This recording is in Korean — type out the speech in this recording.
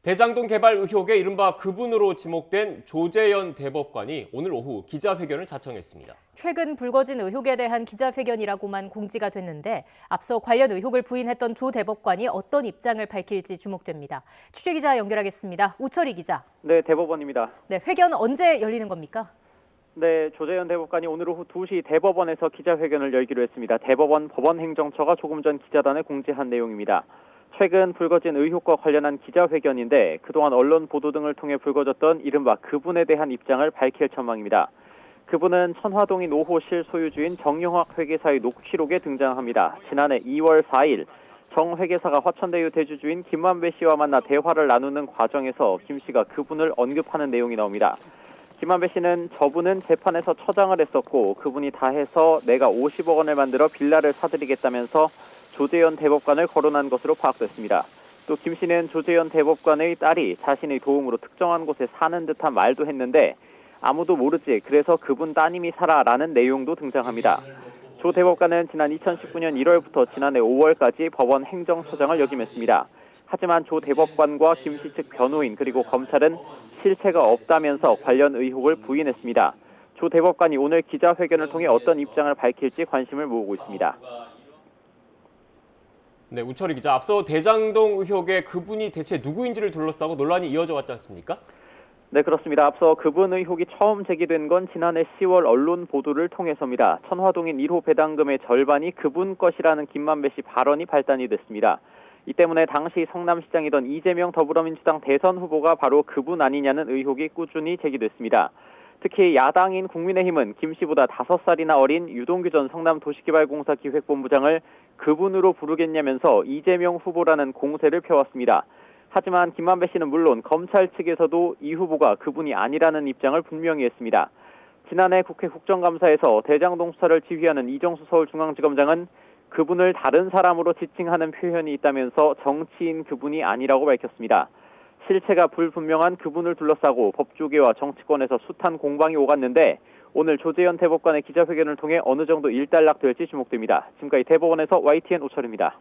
대장동 개발 의혹의 이른바 그분으로 지목된 조재현 대법관이 오늘 오후 기자회견을 자청했습니다. 최근 불거진 의혹에 대한 기자회견이라고만 공지가 됐는데 앞서 관련 의혹을 부인했던 조 대법관이 어떤 입장을 밝힐지 주목됩니다. 취재기자 연결하겠습니다. 우철희 기자. 네, 대법원입니다. 네, 회견 언제 열리는 겁니까? 네, 조재현 대법관이 오늘 오후 2시 대법원에서 기자회견을 열기로 했습니다. 대법원 법원행정처가 조금 전 기자단에 공지한 내용입니다. 최근 불거진 의혹과 관련한 기자회견인데 그동안 언론 보도 등을 통해 불거졌던 이른바 그분에 대한 입장을 밝힐 전망입니다. 그분은 천화동인 5호 실소유주인 정용학 회계사의 녹취록에 등장합니다. 지난해 2월 4일 정 회계사가 화천대유 대주주인 김만배 씨와 만나 대화를 나누는 과정에서 김 씨가 그분을 언급하는 내용이 나옵니다. 김만배 씨는 저분은 재판에서 처장을 했었고 그분이 다 해서 내가 50억 원을 만들어 빌라를 사드리겠다면서 조재현 대법관을 거론한 것으로 파악됐습니다. 또 김 씨는 조재현 대법관의 딸이 자신의 도움으로 특정한 곳에 사는 듯한 말도 했는데 아무도 모르지 그래서 그분 따님이 살아라는 내용도 등장합니다. 조 대법관은 지난 2019년 1월부터 지난해 5월까지 법원 행정처장을 역임했습니다. 하지만 조 대법관과 김 씨 측 변호인 그리고 검찰은 실체가 없다면서 관련 의혹을 부인했습니다. 조 대법관이 오늘 기자회견을 통해 어떤 입장을 밝힐지 관심을 모으고 있습니다. 네, 우철희 기자. 앞서 대장동 의혹의 그분이 대체 누구인지를 둘러싸고 논란이 이어져 왔지 않습니까? 네, 그렇습니다. 앞서 그분 의혹이 처음 제기된 건 지난해 10월 언론 보도를 통해서입니다. 천화동인 1호 배당금의 절반이 그분 것이라는 김만배 씨 발언이 발단이 됐습니다. 이 때문에 당시 성남시장이던 이재명 더불어민주당 대선 후보가 바로 그분 아니냐는 의혹이 꾸준히 제기됐습니다. 특히 야당인 국민의힘은 김 씨보다 5살이나 어린 유동규 전 성남도시개발공사 기획본부장을 그분으로 부르겠냐면서 이재명 후보라는 공세를 펴왔습니다. 하지만 김만배 씨는 물론 검찰 측에서도 이 후보가 그분이 아니라는 입장을 분명히 했습니다. 지난해 국회 국정감사에서 대장동 수사를 지휘하는 이정수 서울중앙지검장은 그분을 다른 사람으로 지칭하는 표현이 있다면서 정치인 그분이 아니라고 밝혔습니다. 실체가 불분명한 그분을 둘러싸고 법조계와 정치권에서 숱한 공방이 오갔는데 오늘 조재현 대법관의 기자회견을 통해 어느 정도 일단락될지 주목됩니다. 지금까지 대법원에서 YTN 오철입니다.